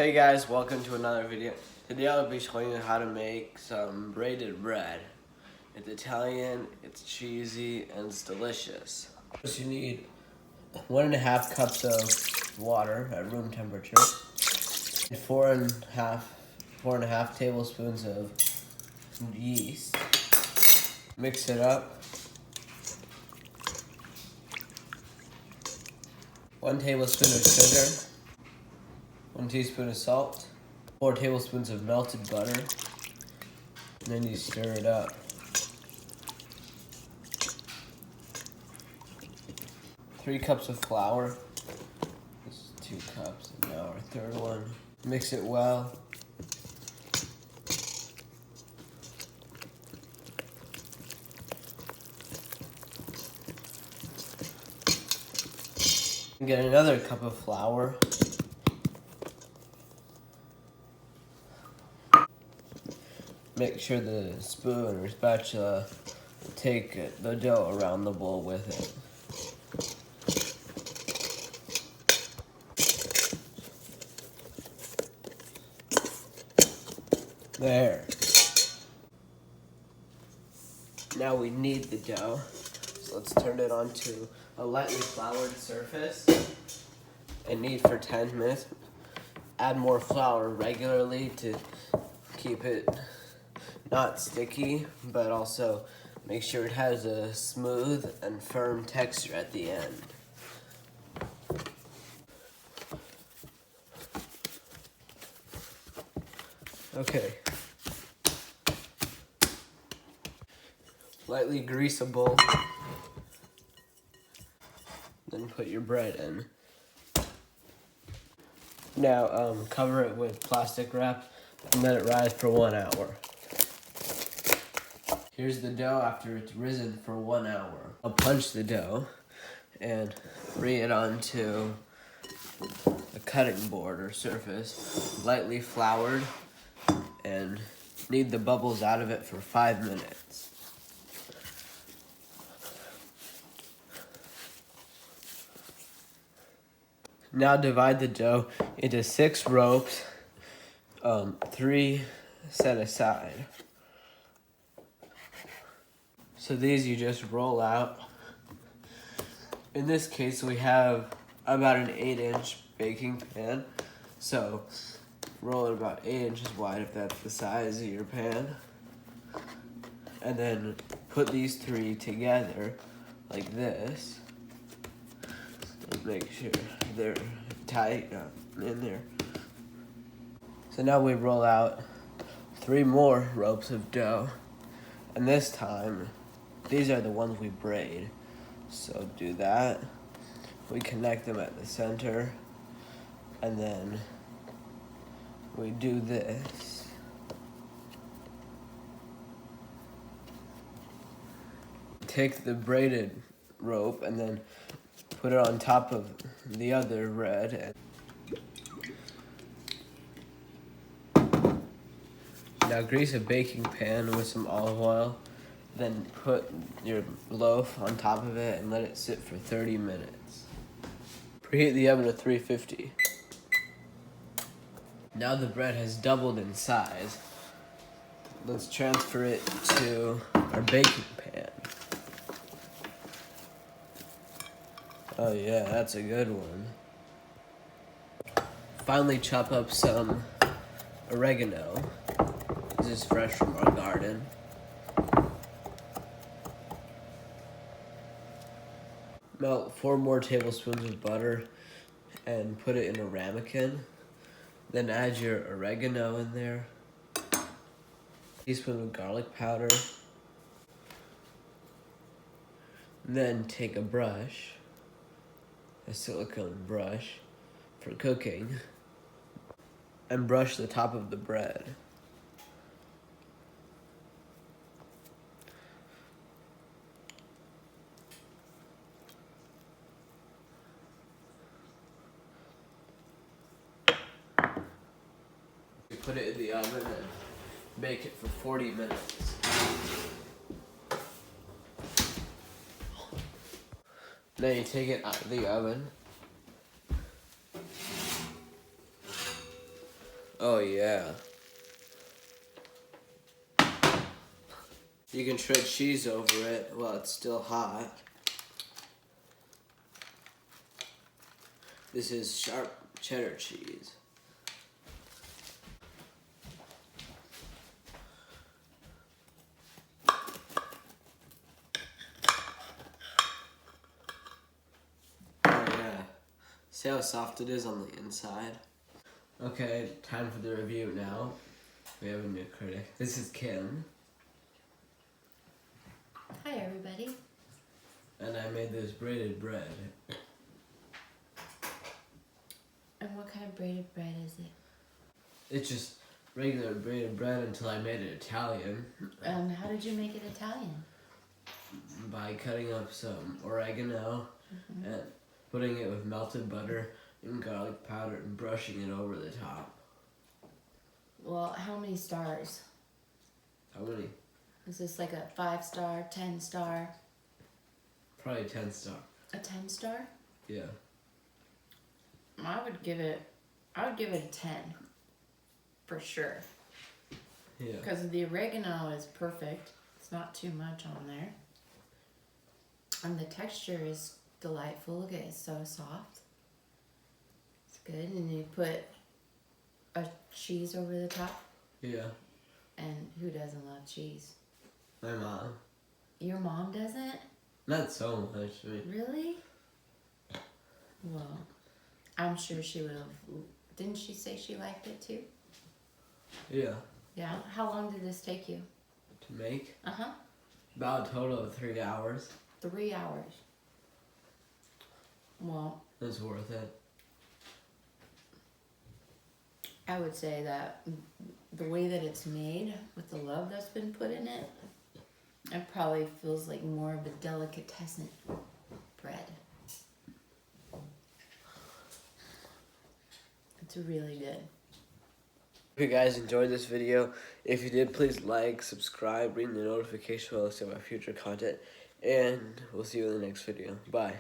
Hey guys, welcome to another video. Today I'll be showing you how to make some braided bread. It's Italian, it's cheesy, and it's delicious. First you need 1.5 cups of water at room temperature, 4.5 tablespoons of yeast. Mix it up. 1 tablespoon of sugar. 1 teaspoon of salt, 4 tablespoons of melted butter, and then you stir it up. Three cups of flour. This is 2 cups, and now our third one. Mix it well. Get another cup of flour. Make sure the spoon or spatula take the dough around the bowl with it. There. Now we knead the dough. So let's turn it onto a lightly floured surface and knead for 10 minutes. Add more flour regularly to keep it not sticky, but also make sure it has a smooth and firm texture at the end. Okay. Lightly grease a bowl, then put your bread in. Now cover it with plastic wrap and let it rise for 1 hour. Here's the dough after it's risen for 1 hour. I'll punch the dough and bring it onto a cutting board or surface, lightly floured, and knead the bubbles out of it for 5 minutes. Now divide the dough into 6 ropes, 3 set aside. So these you just roll out. In this case, we have about an 8-inch baking pan. So roll it about 8 inches wide if that's the size of your pan. And then put these 3 together like this. And make sure they're tight in there. So now we roll out 3 more ropes of dough. And this time, these are the ones we braid. So do that. We connect them at the center. And then we do this. Take the braided rope and then put it on top of the other red. Now grease a baking pan with some olive oil. Then put your loaf on top of it and let it sit for 30 minutes. Preheat the oven to 350. Now the bread has doubled in size. Let's transfer it to our baking pan. Oh yeah, that's a good one. Finally chop up some oregano. This is fresh from our garden. Melt 4 more tablespoons of butter and put it in a ramekin. Then add your oregano in there. A teaspoon of garlic powder. Then take a brush, a silicone brush for cooking, and brush the top of the bread. Put it in the oven and bake it for 40 minutes. Then you take it out of the oven Oh yeah. You can shred cheese over it while it's still hot. This is sharp cheddar cheese. Oh yeah. See how soft it is on the inside? Okay, time for the review now. We have a new critic. This is Kim. Hi everybody. And I made this braided bread. And what kind of braided bread is it? It's just regular braided bread until I made it Italian. How did you make it Italian? By cutting up some oregano and putting it with melted butter and garlic powder and brushing it over the top. Well, how many stars? How many? Is this like a 5-star, 10-star? Probably 10 star. A 10-star? Yeah. I would give it a 10. For sure. Yeah. Because the oregano is perfect. It's not too much on there. And the texture is delightful. Look at it, it's so soft. It's good. And you put a cheese over the top. Yeah. And who doesn't love cheese? My mom. Your mom doesn't? Not so much. I mean, Really? Well, I'm sure she would have. Didn't she say she liked it too? yeah. Yeah. How long did this take you? To make? Uh-huh. About a total of 3 hours. 3 hours. Well, It's worth it. I would say that the way that it's made, with the love that's been put in it, it probably feels like more of a delicatessen bread. It's really good. If you guys enjoyed this video, if you did, please like, subscribe, ring the notification bell to see my future content, and we'll see you in the next video. Bye.